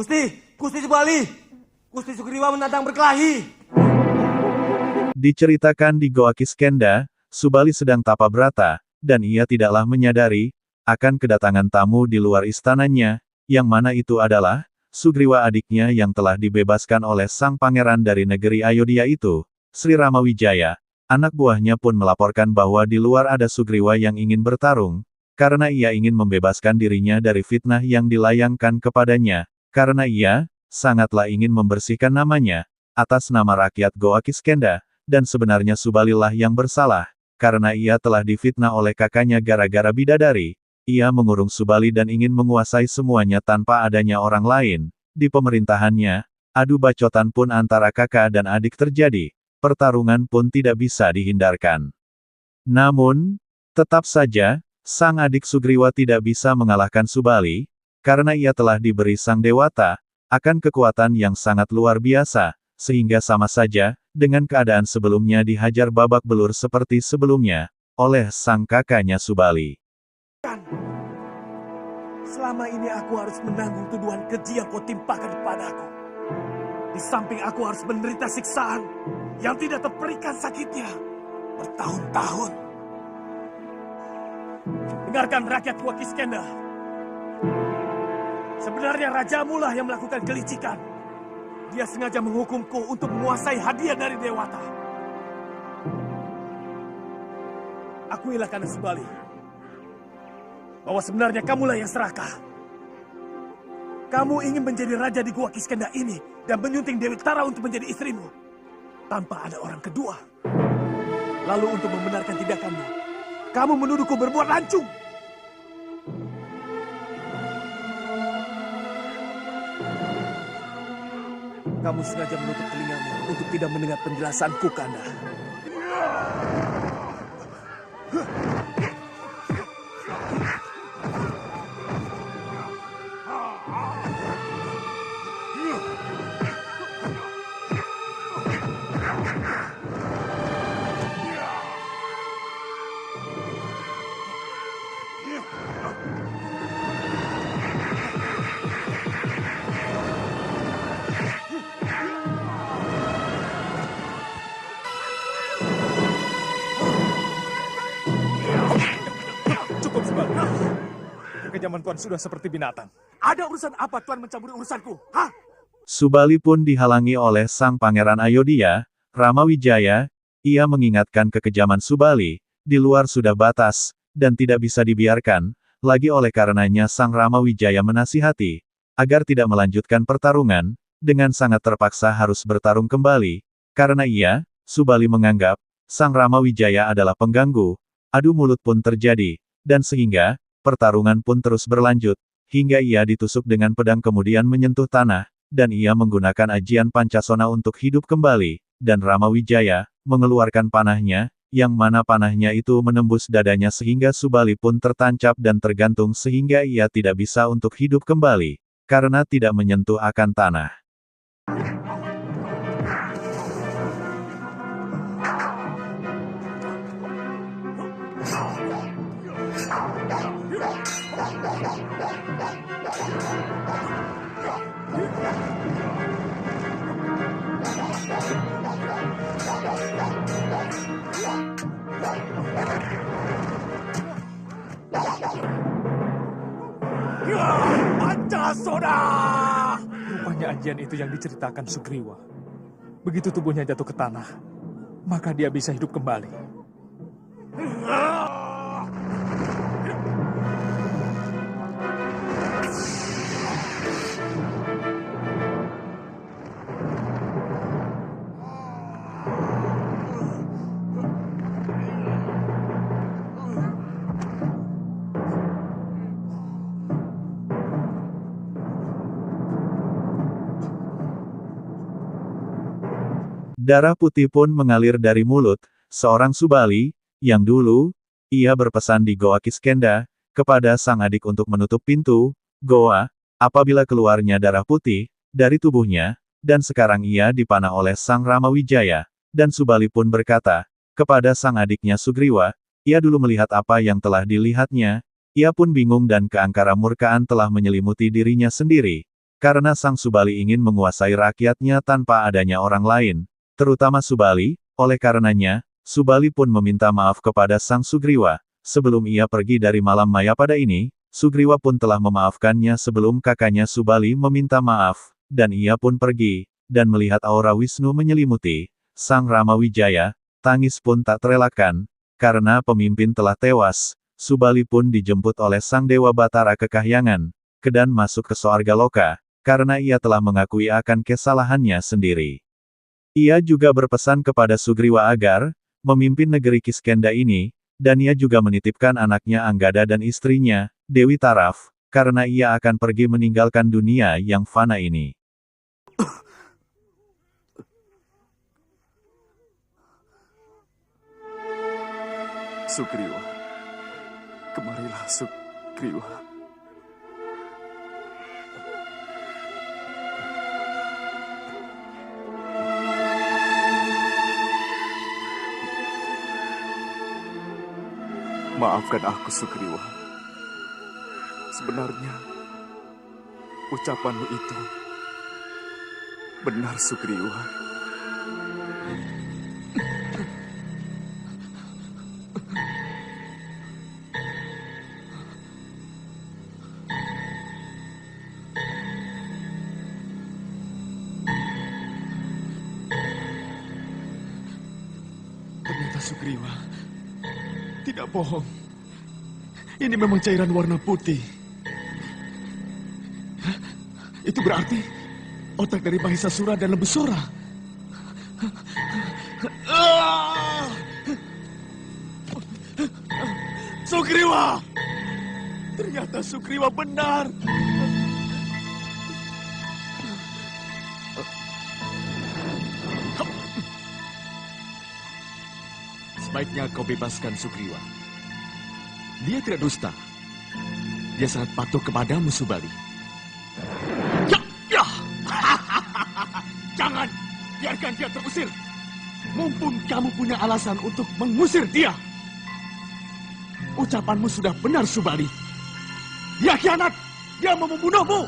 Gusti, Gusti Subali, Gusti Sugriwa menantang berkelahi. Diceritakan di Goa Kiskenda, Subali sedang tapa brata, dan ia tidaklah menyadari akan kedatangan tamu di luar istananya, yang mana itu adalah Sugriwa adiknya yang telah dibebaskan oleh sang pangeran dari negeri Ayodhya itu, Sri Ramawijaya. Anak buahnya pun melaporkan bahwa di luar ada Sugriwa yang ingin bertarung, karena ia ingin membebaskan dirinya dari fitnah yang dilayangkan kepadanya, karena ia sangatlah ingin membersihkan namanya atas nama rakyat Goa Kiskenda, dan sebenarnya Subalilah yang bersalah, karena ia telah difitnah oleh kakaknya gara-gara bidadari. Ia mengurung Subali dan ingin menguasai semuanya tanpa adanya orang lain. Di pemerintahannya, adu bacotan pun antara kakak dan adik terjadi. Pertarungan pun tidak bisa dihindarkan. Namun, tetap saja, sang adik Sugriwa tidak bisa mengalahkan Subali, karena ia telah diberi sang dewata, akan kekuatan yang sangat luar biasa, sehingga sama saja, dengan keadaan sebelumnya dihajar babak belur seperti sebelumnya, oleh sang kakaknya Subali. Selama ini aku harus menanggung tuduhan keji yang kau timpakan kepadaku. Di samping aku harus menderita siksaan yang tidak terperikan sakitnya bertahun-tahun. Dengarkan rakyat Goa Kiskenda. Sebenarnya rajamu lah yang melakukan kelicikan. Dia sengaja menghukumku untuk menguasai hadiah dari Dewata. Akuilah karena Subali, bahwa sebenarnya kamulah yang serakah. Kamu ingin menjadi raja di Goa Kiskenda ini dan menyunting Dewi Tara untuk menjadi istrimu tanpa ada orang kedua. Lalu untuk membenarkan tindakanmu, kamu menuduhku berbuat lancung. Kamu sengaja menutup telingamu untuk tidak mendengar penjelasanku, Kanda. Cukup, Subali. Kekejaman Tuan sudah seperti binatang. Ada urusan apa Tuan mencampuri urusanku? Hah? Subali pun dihalangi oleh sang pangeran Ayodhya, Ramawijaya. Ia mengingatkan kekejaman Subali, di luar sudah batas, dan tidak bisa dibiarkan, lagi oleh karenanya sang Ramawijaya menasihati, agar tidak melanjutkan pertarungan, dengan sangat terpaksa harus bertarung kembali, karena ia, Subali menganggap, sang Ramawijaya adalah pengganggu. Adu mulut pun terjadi, dan sehingga, pertarungan pun terus berlanjut, hingga ia ditusuk dengan pedang kemudian menyentuh tanah, dan ia menggunakan ajian Pancasona untuk hidup kembali, dan Ramawijaya mengeluarkan panahnya, yang mana panahnya itu menembus dadanya sehingga Subali pun tertancap dan tergantung sehingga ia tidak bisa untuk hidup kembali, karena tidak menyentuh akan tanah. Pancasona! Rupanya ajian itu yang diceritakan Sugriwa. Begitu tubuhnya jatuh ke tanah, maka dia bisa hidup kembali. Darah putih pun mengalir dari mulut seorang Subali, yang dulu ia berpesan di Goa Kiskenda kepada sang adik untuk menutup pintu goa apabila keluarnya darah putih dari tubuhnya, dan sekarang ia dipanah oleh sang Ramawijaya, dan Subali pun berkata kepada sang adiknya Sugriwa, ia dulu melihat apa yang telah dilihatnya, ia pun bingung dan keangkara murkaan telah menyelimuti dirinya sendiri, karena Sang Subali ingin menguasai rakyatnya tanpa adanya orang lain, terutama Subali. Oleh karenanya, Subali pun meminta maaf kepada Sang Sugriwa. Sebelum ia pergi dari malam Mayapada ini, Sugriwa pun telah memaafkannya sebelum kakaknya Subali meminta maaf, dan ia pun pergi, dan melihat aura Wisnu menyelimuti Sang Rama Wijaya, tangis pun tak terelakkan, karena pemimpin telah tewas. Subali pun dijemput oleh Sang Dewa Batara Kekahyangan, dan masuk ke Soarga Loka, karena ia telah mengakui akan kesalahannya sendiri. Ia juga berpesan kepada Sugriwa agar memimpin negeri Kiskenda ini, dan ia juga menitipkan anaknya Anggada dan istrinya, Dewi Taraf, karena ia akan pergi meninggalkan dunia yang fana ini. Sugriwa, kemarilah Sugriwa. Maafkan aku, Sugriwa. Sebenarnya, ucapanmu itu benar, Sugriwa. Ternyata Sugriwa tidak bohong. Ini memang cairan warna putih. Hah? Itu berarti otak dari Mahisasura dan Lembusura. Sugriwa! Ternyata Sugriwa benar. Sebaiknya kau bebaskan Sugriwa. Dia tidak dusta. Dia sangat patuh kepadamu, Subali. Ya, ya. Jangan biarkan dia terusir. Mumpung kamu punya alasan untuk mengusir dia. Ucapanmu sudah benar, Subali. Dia khianat. Dia mau membunuhmu.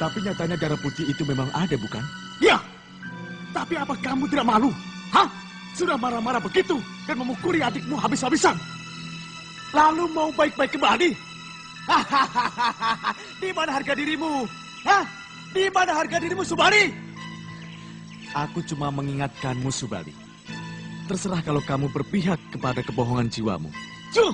Tapi nyatanya darah putih itu memang ada, bukan? Ya. Tapi apa kamu tidak malu? Hah? Sudah marah-marah begitu dan memukuli adikmu habis-habisan. Lalu mau baik-baik kembali? Di mana harga dirimu? Hah? Di mana harga dirimu, Subali? Aku cuma mengingatkanmu, Subali. Terserah kalau kamu berpihak kepada kebohongan jiwamu. Cuh!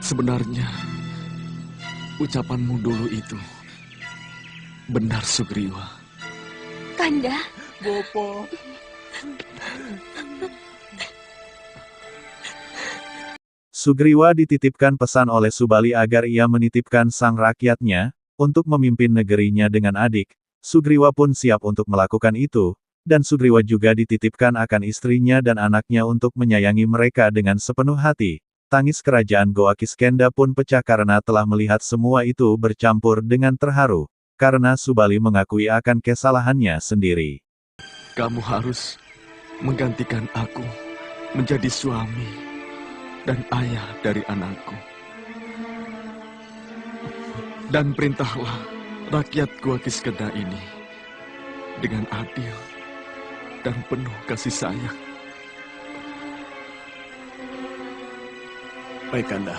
Sebenarnya, ucapanmu dulu itu benar, Sugriwa. Kanda. Bopo. Sugriwa dititipkan pesan oleh Subali agar ia menitipkan sang rakyatnya, untuk memimpin negerinya dengan adik. Sugriwa pun siap untuk melakukan itu, dan Sugriwa juga dititipkan akan istrinya dan anaknya untuk menyayangi mereka dengan sepenuh hati. Tangis kerajaan Goa Kiskenda pun pecah karena telah melihat semua itu bercampur dengan terharu, karena Subali mengakui akan kesalahannya sendiri. Kamu harus menggantikan aku menjadi suami dan ayah dari anakku. Dan perintahlah rakyat Goa Kiskenda ini dengan adil dan penuh kasih sayang. Baik, Kanda.